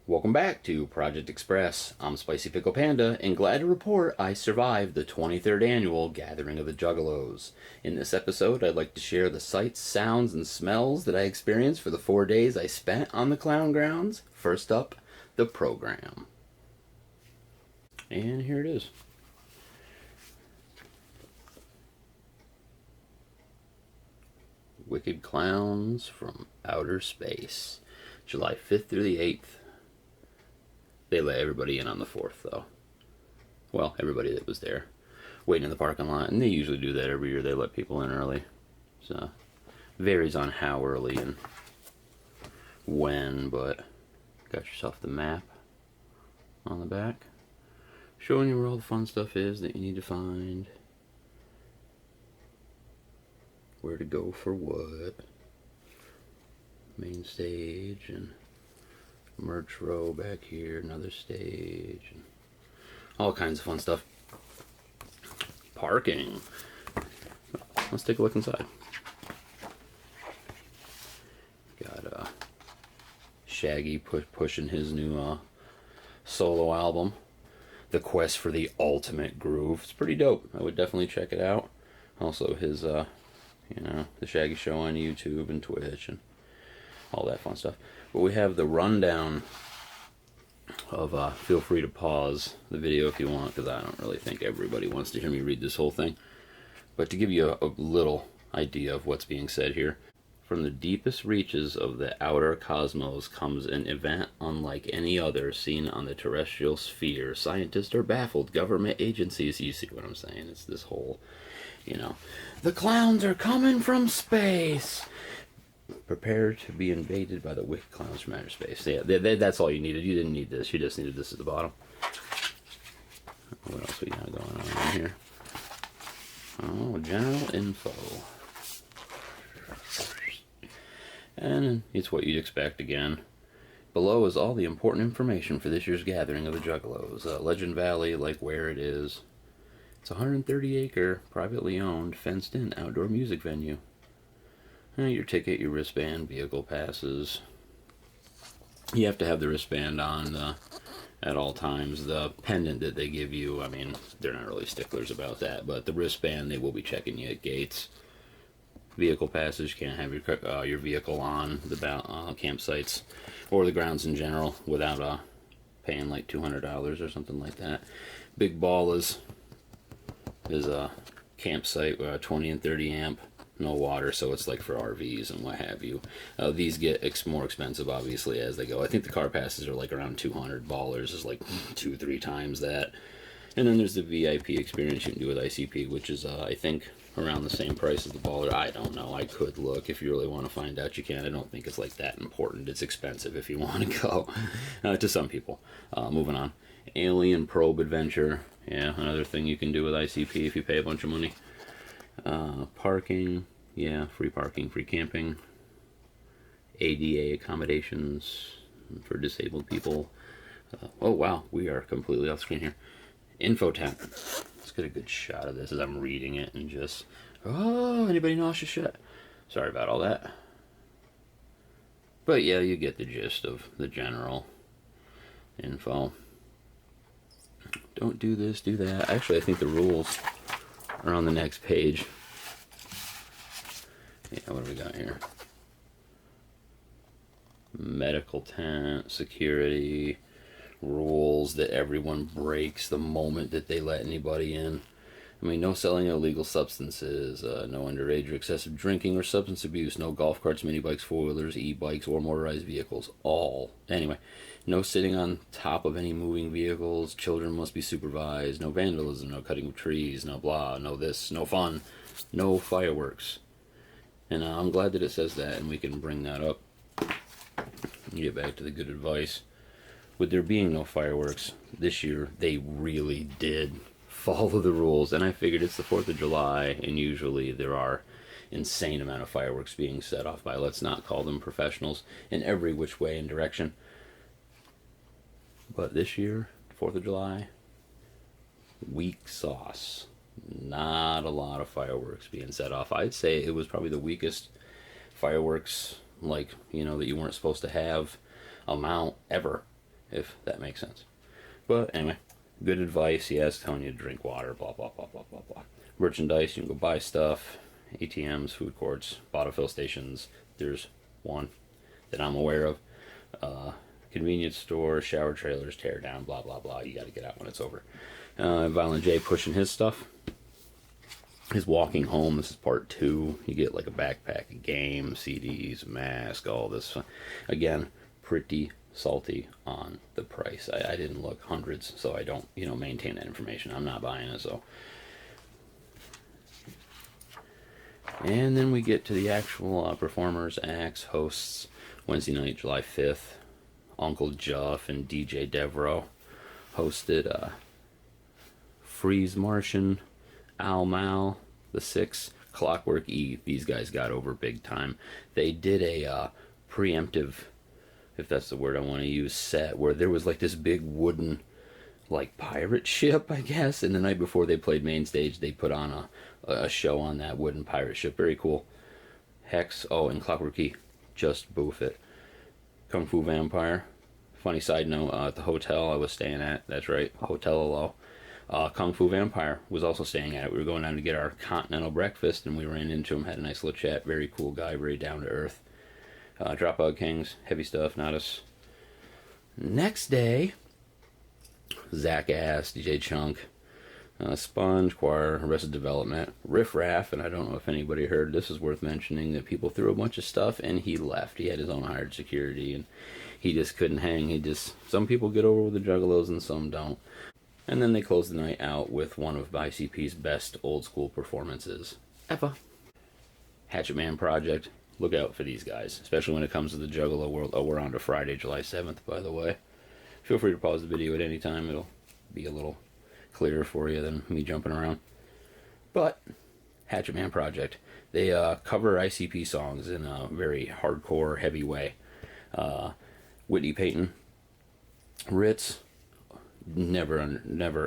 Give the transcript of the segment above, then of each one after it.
Welcome back to Project Express. I'm Spicy Pickle Panda, and glad to report I survived the 23rd annual Gathering of the Juggalos. In this episode, I'd like to share the sights, sounds, and smells that I experienced for the 4 days I spent on the clown grounds. First up, the program. And here it is. Wicked Clowns from Outer Space. July 5th through the 8th. They let everybody in on the 4th, though. Well, everybody that was there, waiting in the parking lot, and they usually do that every year. They let people in early. So, varies on how early and when, but got yourself the map on the back, showing you where all the fun stuff is that you need to find, where to go for what, main stage, and merch row back here, another stage, and all kinds of fun stuff. Parking. Let's take a look inside. Got Shaggy pushing his new solo album, The Quest for the Ultimate Groove. It's pretty dope. I would definitely check it out. Also his the Shaggy Show on YouTube and Twitch and all that fun stuff. But we have the rundown of, feel free to pause the video if you want, because I don't really think everybody wants to hear me read this whole thing. But to give you a little idea of what's being said here, from the deepest reaches of the outer cosmos comes an event unlike any other seen on the terrestrial sphere. Scientists are baffled, government agencies, you see what I'm saying? It's this whole, the clowns are coming from space. Prepare to be invaded by the wicked clowns from outer space. Yeah, that's all you needed. You didn't need this. You just needed this at the bottom. What else we got going on in here? Oh, general info. And it's what you'd expect again. Below is all the important information for this year's gathering of the Juggalos. Legend Valley, like where it is. It's a 130-acre, privately owned, fenced-in outdoor music venue. Your ticket, your wristband, vehicle passes. You have to have the wristband on at all times. The pendant that they give you, I mean, they're not really sticklers about that, but the wristband, they will be checking you at gates. Vehicle passes, you can't have your vehicle on the campsites or the grounds in general without paying like $200 or something like that. Big Ball is a campsite, 20 and 30 amp. No water, so it's like for RVs and what have you. These get more expensive, obviously, as they go. I think the car passes are like around $200. Ballers is like 2-3 times that. And then there's the VIP experience you can do with ICP, which is, I think, around the same price as the Baller. I don't know. I could look. If you really want to find out, you can. I don't think it's like that important. It's expensive if you want to go, to some people. Moving on. Alien Probe Adventure. Yeah, another thing you can do with ICP if you pay a bunch of money. Parking, yeah, free parking, free camping, ADA accommodations for disabled people. Oh wow, we are completely off screen here. Info tent. Let's get a good shot of this as I'm reading it and just, anybody nauseous shit? Sorry about all that. But yeah, you get the gist of the general info. Don't do this, do that. Actually, I think the rules are on the next page. Yeah, what do we got here? Medical tent, security, rules that everyone breaks the moment that they let anybody in. I mean, no selling illegal substances, no underage or excessive drinking or substance abuse, no golf carts, mini bikes, four-wheelers, e-bikes, or motorized vehicles. Anyway, no sitting on top of any moving vehicles, children must be supervised, no vandalism, no cutting of trees, no blah, no this, no fun, no fireworks. And I'm glad that it says that, and we can bring that up and get back to the good advice. With there being no fireworks, this year they really did follow the rules, and I figured it's the 4th of July, and usually there are insane amount of fireworks being set off by, let's not call them professionals, in every which way and direction. But this year, 4th of July, weak sauce. Not a lot of fireworks being set off. I'd say it was probably the weakest fireworks, like, that you weren't supposed to have amount ever. if that makes sense. But anyway, good advice. Yes, telling you to drink water, blah, blah, blah, blah, blah, blah. Merchandise, you can go buy stuff. ATMs, food courts, bottle fill stations. There's one that I'm aware of. Convenience store, shower trailers, tear down, blah, blah, blah. You got to get out when it's over. Violent J pushing his stuff. His walking home, this is part 2. You get like a backpack, a game, CDs, mask, all this. Again, pretty salty on the price. I didn't look, hundreds, so I don't, maintain that information. I'm not buying it, so. And then we get to the actual performers, acts, hosts. Wednesday night, July 5th. Uncle Juff and DJ Devereaux hosted Freeze Martian, Al Mal, The Six, Clockwork Eve. These guys got over big time. They did a preemptive, if that's the word I want to use, set where there was like this big wooden like pirate ship, I guess, and the night before they played main stage they put on a show on that wooden pirate ship. Very cool. Hex, and Clockwork Eve, just boof it. Kung Fu Vampire. Funny side note, at the hotel I was staying at, that's right, Hotel Alo, Kung Fu Vampire was also staying at it. We were going down to get our continental breakfast, and we ran into him, had a nice little chat. Very cool guy, very down to earth. Dropout Kings, heavy stuff, not us. Next day, Zach Ass, DJ Chunk, Sponge, Choir, Arrested Development, Riff Raff, and I don't know if anybody heard, this is worth mentioning, that people threw a bunch of stuff and he left. He had his own hired security and he just couldn't hang. Some people get over with the Juggalos and some don't. And then they closed the night out with one of ICP's best old school performances ever. Hatchet Man Projekt, look out for these guys, especially when it comes to the Juggalo world. Oh, we're on to Friday, July 7th, by the way. Feel free to pause the video at any time. It'll be a little clearer for you than me jumping around. But Hatchet Man Projekt, they cover ICP songs in a very hardcore, heavy way. Whitney Payton, Ritz, never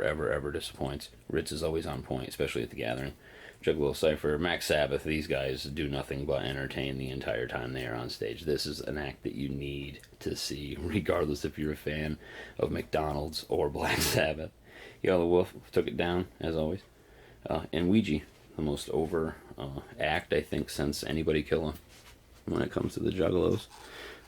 ever disappoints. Ritz is always on point, especially at the gathering. Juggalo Cypher, Max Sabbath, these guys do nothing but entertain the entire time they are on stage. This is an act that you need to see, regardless if you're a fan of McDonald's or Black Sabbath. Yellow Wolf took it down, as always. And Ouija, the most over act, I think, since Anybody Kill Him when it comes to the Juggalos.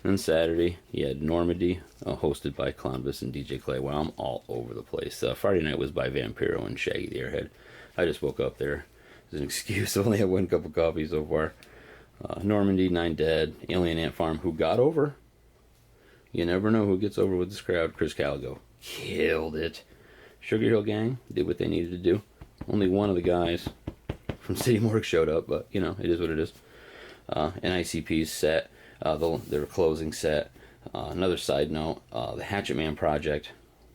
And then Saturday, you had Normandy, hosted by Clownvis and DJ Clay. Wow, I'm all over the place. Friday night was by Vampiro and Shaggy the Airhead. I just woke up there. As an excuse, only had 1 cup of coffee so far. Normandy, 9 Dead, Alien Ant Farm, who got over. You never know who gets over with this crowd. Chris Caligo killed it. Sugar Hill Gang did what they needed to do. Only one of the guys from City Morgue showed up, but it is what it is. And ICP's set, their closing set. Another side note, the Hatchet Man Projekt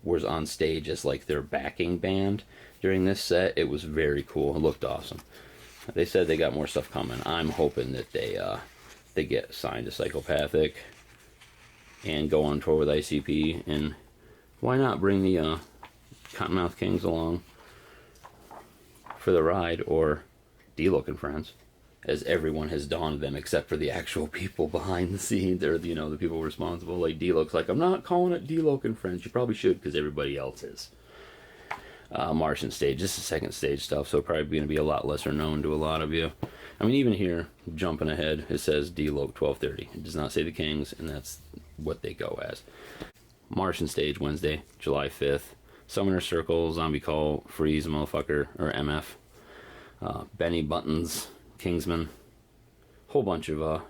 was on stage as like their backing band during this set. It was very cool. It looked awesome. They said they got more stuff coming. I'm hoping that they get signed to Psychopathic and go on tour with ICP, and why not bring the Cottonmouth Kings along for the ride, or D-Loc and Friends, as everyone has donned them except for the actual people behind the scenes, or the people responsible. Like D-Loc's like, I'm not calling it D-Loc and Friends. You probably should, because everybody else is. Martian stage, this is second stage stuff, so probably going to be a lot lesser known to a lot of you. I mean, even here, jumping ahead, it says D-Loc 12:30. It does not say the Kings, and that's what they go as. Martian stage, Wednesday, July 5th. Summoner Circle, Zombie Call, Freeze Motherfucker, or MF. Benny Buttons, Kingsman. Whole bunch of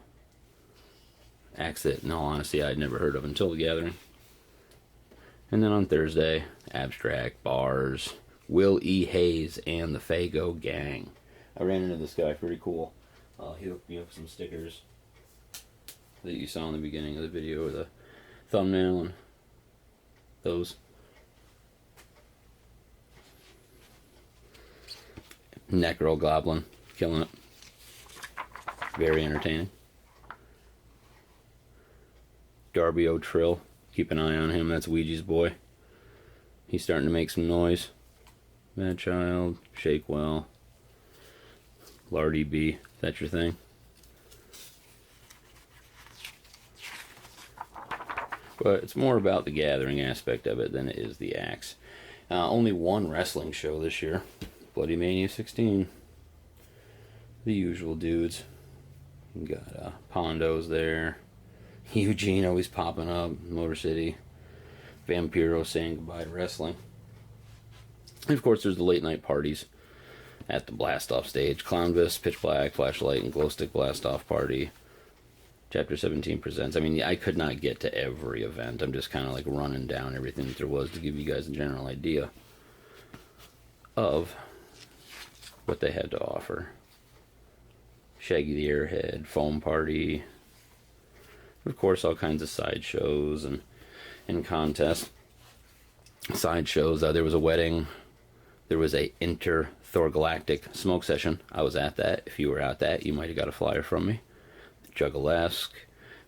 acts that, in all honesty, I'd never heard of until the gathering. And then on Thursday, Abstract, Bars, Will E. Hayes, and the Fago Gang. I ran into this guy, pretty cool. He hooked me up some stickers that you saw in the beginning of the video, or the thumbnail, and those. Necro Goblin, killing it. Very entertaining. Darby O'Trill, keep an eye on him, that's Ouija's boy. He's starting to make some noise. Mad Child, Shakewell, Lardy B, if that's your thing. But it's more about the gathering aspect of it than it is the acts. Only one wrestling show this year. Bloody Mania 16. The usual dudes. You got Pondo's there. Eugene always popping up. Motor City. Vampiro saying goodbye to wrestling. And of course there's the late night parties at the blast off stage. Clownvis, Pitch Black, Flashlight, and Glow Stick Blast Off Party. Chapter 17 presents. I mean, I could not get to every event. I'm just kind of like running down everything that there was to give you guys a general idea of what they had to offer. Shaggy the Airhead, Foam Party. Of course, all kinds of side shows and contests. Side shows. There was a wedding. There was a Inter-Thor-Galactic smoke session. I was at that. If you were at that, you might have got a flyer from me. Juggalesque,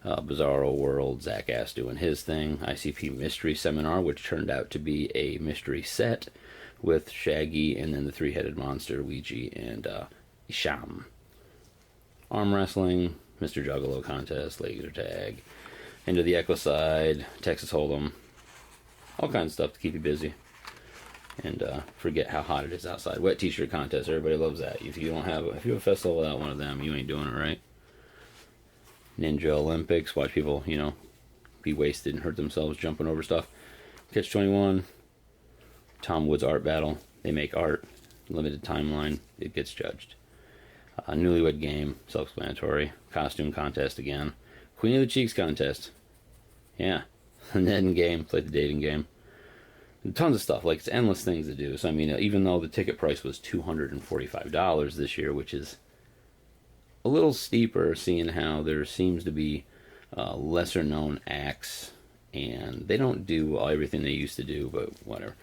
Bizarro World, Zach Ass doing his thing, ICP Mystery Seminar, which turned out to be a mystery set with Shaggy and then the three-headed monster, Ouija and Isham. Arm Wrestling, Mr. Juggalo Contest, Laser Tag, Into the Echo Side, Texas Hold'em, all kinds of stuff to keep you busy. And forget how hot it is outside. Wet T-shirt contest, everybody loves that. If you have a festival without one of them, you ain't doing it right. Ninja Olympics, watch people, be wasted and hurt themselves jumping over stuff. Catch 21, Tom Woods Art Battle. They make art, limited timeline, it gets judged. Newlywed Game, self-explanatory. Costume contest again. Queen of the Cheeks contest. Yeah. Ned Game, play the dating game. And tons of stuff, like it's endless things to do. So I mean, even though the ticket price was $245 this year, which is a little steeper, seeing how there seems to be lesser known acts, and they don't do everything they used to do, but whatever.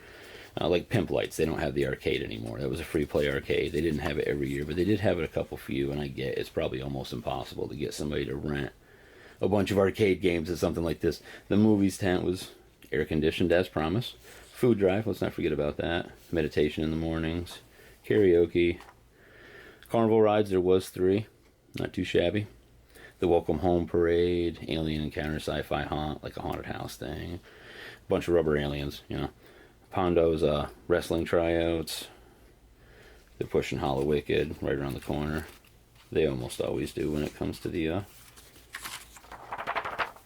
Like Pimp Lights, they don't have the arcade anymore. That was a free play arcade. They didn't have it every year, but they did have it a couple few, and I get it's probably almost impossible to get somebody to rent a bunch of arcade games at something like this. The movies tent was air conditioned as promised. Food drive, let's not forget about that. Meditation in the mornings. Karaoke. Carnival rides, there was 3. Not too shabby. The Welcome Home Parade, Alien Encounter, Sci-Fi Haunt, like a haunted house thing. A bunch of rubber aliens, Pondo's wrestling tryouts. They're pushing Hollow Wicked right around the corner. They almost always do when it comes to the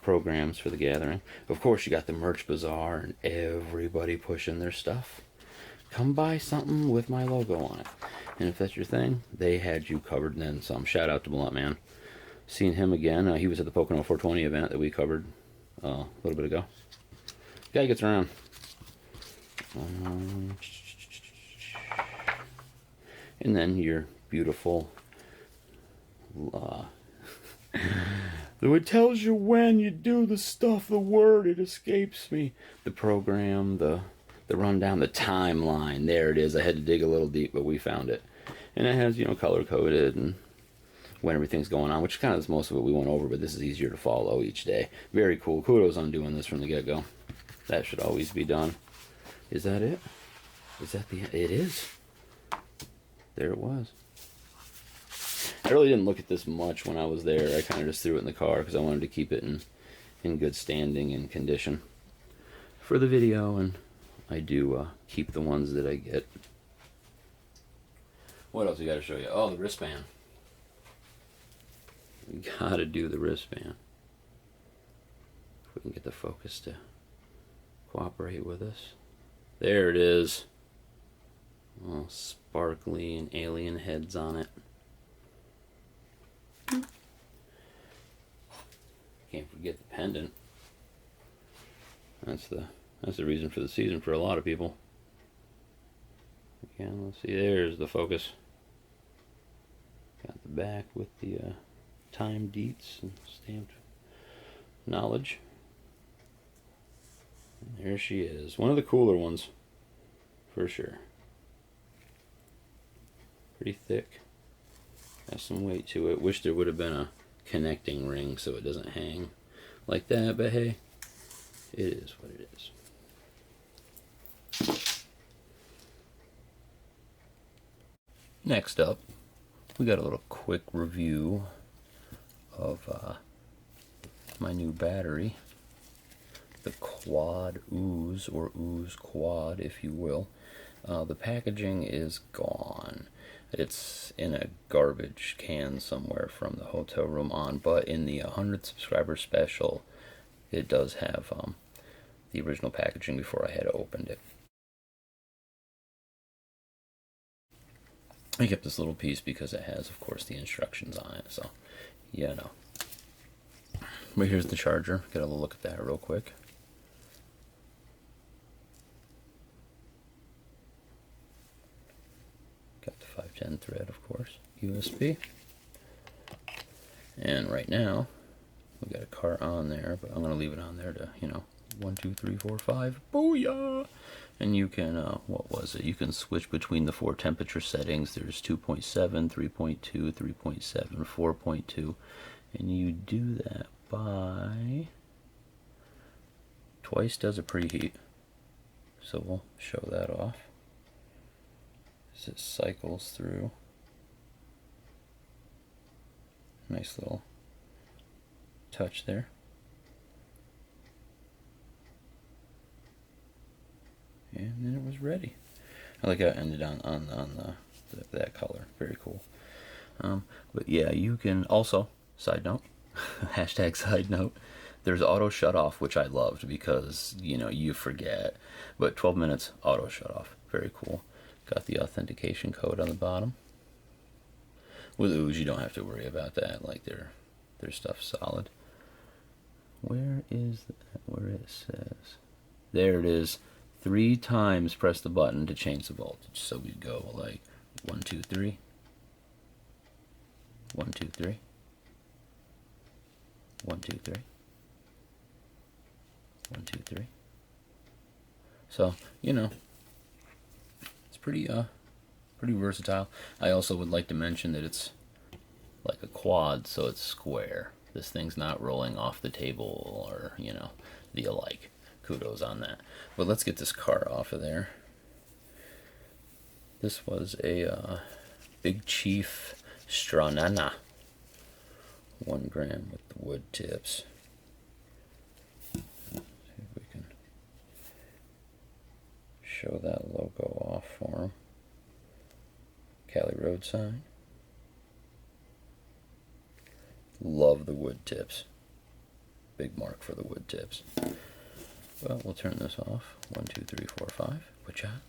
programs for the gathering. Of course, you got the merch bazaar and everybody pushing their stuff. Come buy something with my logo on it. And if that's your thing, they had you covered and then some. Shout out to Blunt Man. Seen him again. He was at the Pocono 420 event that we covered a little bit ago. Guy gets around. And then your beautiful it tells you when you do the stuff, the word, it escapes me. The program, the rundown, the timeline. There it is. I had to dig a little deep, but we found it. And it has, color coded and when everything's going on, which kind of is most of it we went over, but this is easier to follow each day. Very cool. Kudos on doing this from the get-go. That should always be done. Is that it? Is that the... It is. There it was. I really didn't look at this much when I was there. I kind of just threw it in the car because I wanted to keep it in good standing and condition for the video, and I do keep the ones that I get. What else we got to show you? Oh, the wristband. We gotta do the wristband. If we can get the focus to cooperate with us. There it is. All sparkly and alien heads on it. Can't forget the pendant. That's the reason for the season for a lot of people. Again, let's see. There's the focus. Got the back with the time deets and stamped knowledge. And there she is. One of the cooler ones, for sure. Pretty thick. Has some weight to it. Wish there would have been a connecting ring so it doesn't hang like that, but hey, it is what it is. Next up, we got a little quick review of my new battery. Quad OOZE, or OOZE Quad, if you will. The packaging is gone. It's in a garbage can somewhere from the hotel room on, but in the 100 subscriber special, it does have the original packaging before I had opened it. I kept this little piece because it has, of course, the instructions on it, so, yeah, no. But here's the charger. Get a look at that real quick. Got the 510 thread, of course. USB. And right now, we got a cart on there, but I'm going to leave it on there to, 1, 2, 3, 4, 5. Booyah! And you can, what was it? You can switch between the 4 temperature settings. There's 2.7, 3.2, 3.7, 4.2. And you do that by twice does a preheat. So we'll show that off as it cycles through. Nice little touch there. And then it was ready. I like how it ended on that color. Very cool. But yeah, you can also, side note, hashtag side note, there's auto shut off, which I loved because, you forget. But 12 minutes auto shut off. Very cool. Got the authentication code on the bottom. With OOZE, you don't have to worry about that. Like, their stuff's solid. Where is that? Where it says? There it is. 3 times press the button to change the voltage. So we'd go like 1, 2, 3. 1, 2, 3. 1, 2, 3. 1, 2, 3. So, it's pretty versatile. I also would like to mention that it's like a quad, so it's square. This thing's not rolling off the table or, the alike. Kudos on that. But let's get this cart off of there. This was a Big Chief Stranana. 1 gram with the wood tips. Let's see if we can show that logo off for him. Cali Road sign. Love the wood tips. Big mark for the wood tips. Well, we'll turn this off. 1, 2, 3, 4, 5. Which out.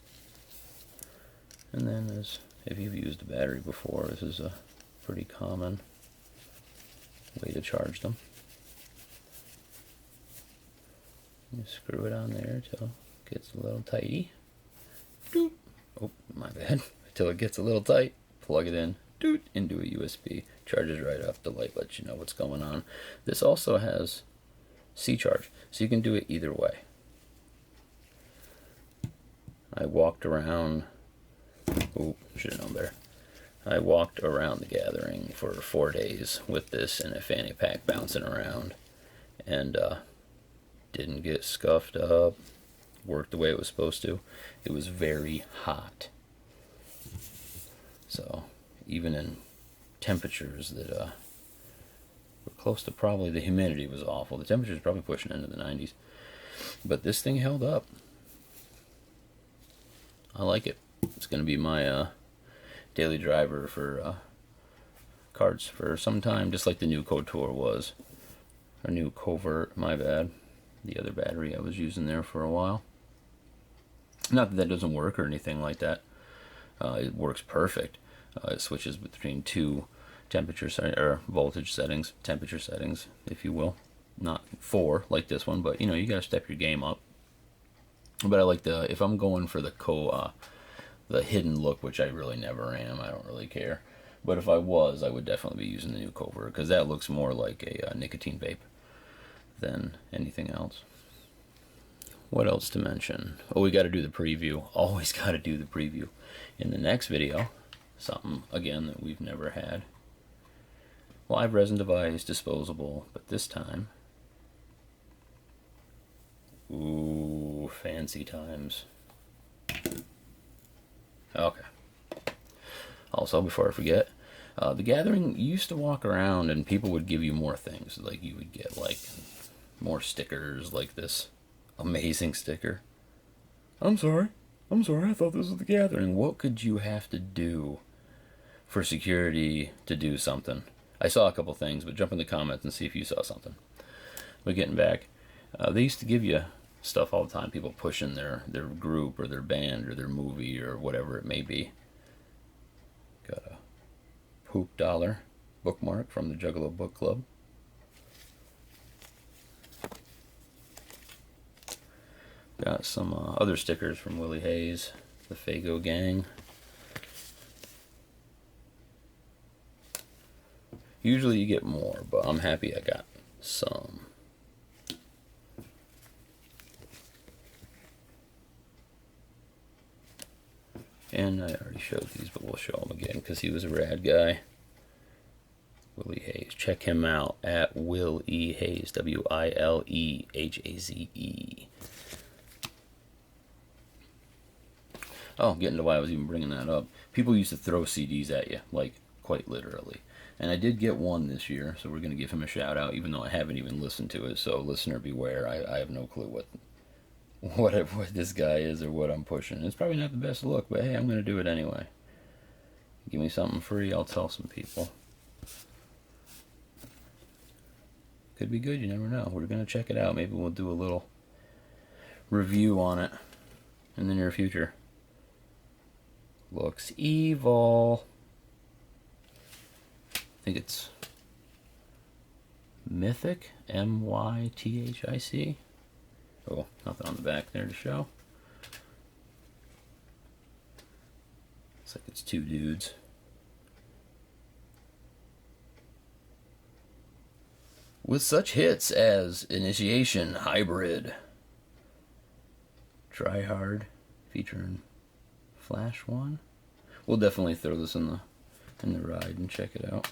And then, if you've used a battery before, this is a pretty common way to charge them. You screw it on there till it gets a little tighty. Doot. Oh, my bad. Till it gets a little tight, plug it in. Doot, into a USB. Charges right up. The light lets you know what's going on. This also has C-charge, so you can do it either way. I walked around. Oh, should have known better. I walked around the gathering for 4 days with this in a fanny pack bouncing around, and didn't get scuffed up. Worked the way it was supposed to. It was very hot, so even in temperatures that were close to, probably the humidity was awful. The temperature was probably pushing into the 90s, but this thing held up. I like it. It's going to be my daily driver for cards for some time, just like the new Kotor was. Or new Covert, my bad. The other battery I was using there for a while. Not that that doesn't work or anything like that. It works perfect. It switches between 2 or voltage settings, temperature settings, if you will. Not 4 like this one, but you gotta step your game up. But I like if I'm going for the hidden look, which I really never am, I don't really care. But if I was, I would definitely be using the new Covert, because that looks more like a nicotine vape than anything else. What else to mention? Oh, we got to do the preview. Always got to do the preview. In the next video, something, again, that we've never had. Live resin device, disposable, but this time, ooh, fancy times. Okay. Also, before I forget, the gathering, you used to walk around and people would give you more things. Like, you would get, like, more stickers like this Amazing sticker. I'm sorry. I thought this was the gathering. What could you have to do for security to do something? I saw a couple things, but jump in the comments and see if you saw something. But getting back, they used to give you stuff all the time. People pushing their group or their band or their movie or whatever it may be. Got a poop dollar bookmark from the Juggalo Book Club. Got some other stickers from Willie Hayes, the Fago Gang. Usually you get more, but I'm happy I got some. And I already showed these, but we'll show them again because he was a rad guy. Willie Hayes. Check him out at Will E. Hayes. WILEHAZE. Oh, getting to why I was even bringing that up. People used to throw CDs at you, like quite literally. And I did get one this year, so we're going to give him a shout out, even though I haven't even listened to it. So listener beware. I have no clue what this guy is or what I'm pushing. It's probably not the best look, but hey, I'm going to do it anyway. Give me something free, I'll tell some people. Could be good, you never know. We're going to check it out. Maybe we'll do a little review on it in the near future. Looks evil. I think it's Mythic, MYTHIC. Oh, nothing on the back there to show. Looks like it's two dudes. With such hits as Initiation, Hybrid, Try Hard, featuring Flash One. We'll definitely throw this in the ride and check it out.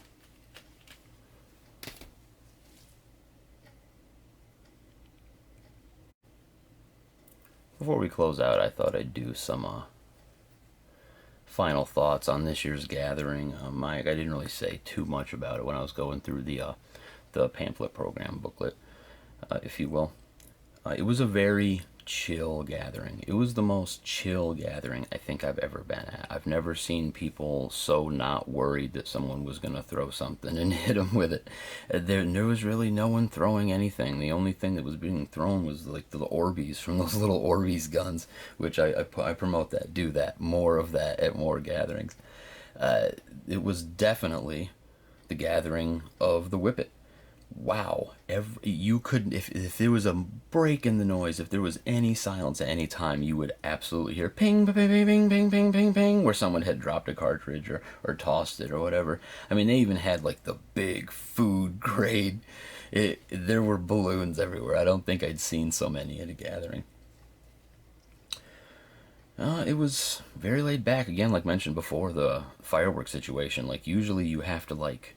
Before we close out, I thought I'd do some final thoughts on this year's gathering. Mike, I didn't really say too much about it when I was going through the pamphlet program booklet, if you will. It was a very chill gathering. It was the most chill gathering I think I've ever been at. I've never seen people so not worried that someone was going to throw something and hit them with it. There was really no one throwing anything. The only thing that was being thrown was like the Orbeez from those little Orbeez guns, which I promote that. Do that. More of that at more gatherings. It was definitely the gathering of the Whippet. Wow, you couldn't, if there was a break in the noise, if there was any silence at any time, you would absolutely hear ping, ping, ping, ping, ping, ping, ping, ping, where someone had dropped a cartridge or tossed it or whatever. I mean, they even had like the big food grade. There were balloons everywhere. I don't think I'd seen so many at a gathering. It was very laid back. Again, like mentioned before, the fireworks situation. Like, usually you have to, like,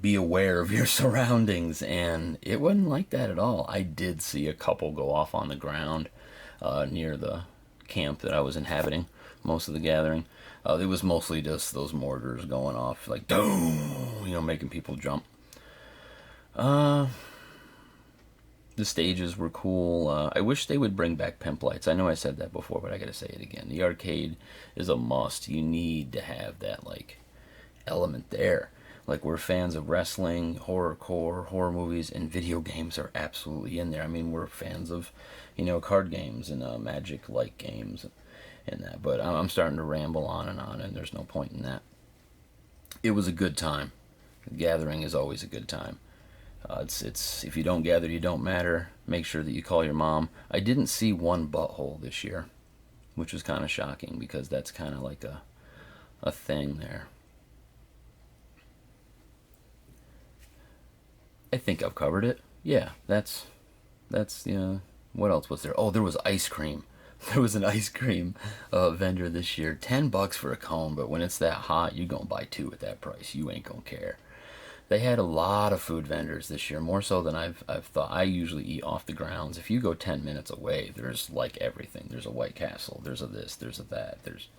be aware of your surroundings, and it wasn't like that at all. I did see a couple go off on the ground near the camp that I was inhabiting most of the gathering. It was mostly just those mortars going off, like, boom, making people jump. The stages were cool. I wish they would bring back pimp lights. I know I said that before, but I gotta say it again. The arcade is a must. You need to have that, like, element there. Like, we're fans of wrestling, horrorcore, horror movies, and video games are absolutely in there. I mean, we're fans of, card games and Magic-like games and that. But I'm starting to ramble on, and there's no point in that. It was a good time. The gathering is always a good time. It's if you don't gather, you don't matter. Make sure that you call your mom. I didn't see one butthole this year, which was kind of shocking because that's kind of like a thing there. I think I've covered it. Yeah, that's what else was there? Oh, there was ice cream. There was an ice cream vendor this year. $10 for a cone, but when it's that hot, you're gonna buy two at that price. You ain't gonna care. They had a lot of food vendors this year, more so than I've thought. I usually eat off the grounds. If you go 10 minutes away, there's like everything. There's a White Castle. There's a this. There's a that. There's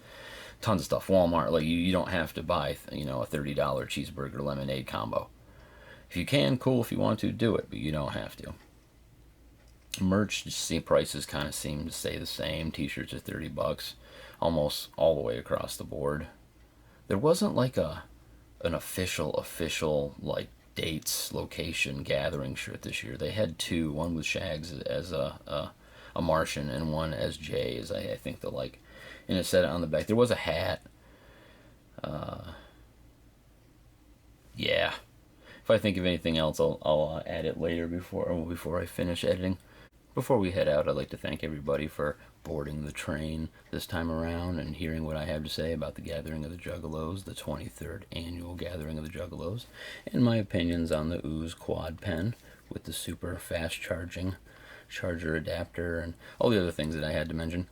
tons of stuff. Walmart, like you don't have to buy a $30 cheeseburger lemonade combo. If you can, cool. If you want to, do it, but you don't have to. Most merch prices kind of seem to stay the same. T-shirts are $30, almost all the way across the board. There wasn't like an official like dates, location, gathering shirt this year. They had two. One with Shags as a Martian, and one as Jay, as I think the like. And it said on the back. There was a hat. Yeah. If I think of anything else, I'll add it later before I finish editing. Before we head out, I'd like to thank everybody for boarding the train this time around and hearing what I have to say about the Gathering of the Juggalos, the 23rd annual Gathering of the Juggalos, and my opinions on the OOZE QUAD pen with the super fast charging charger adapter and all the other things that I had to mention.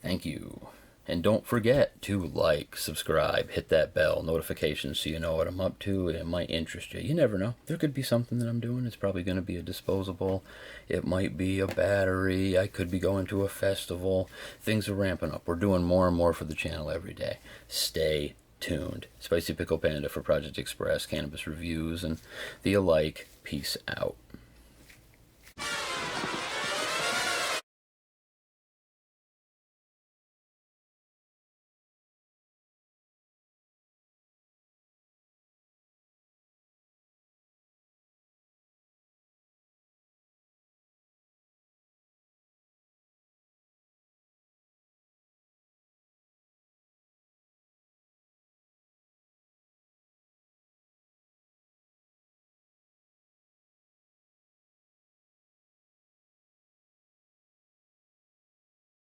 Thank you. And don't forget to like, subscribe, hit that bell notification so you know what I'm up to. It might interest you. You never know. There could be something that I'm doing. It's probably going to be a disposable. It might be a battery. I could be going to a festival. Things are ramping up. We're doing more and more for the channel every day. Stay tuned. Spicy Pickle Panda for Projekt Express, cannabis reviews, and the alike. Peace out.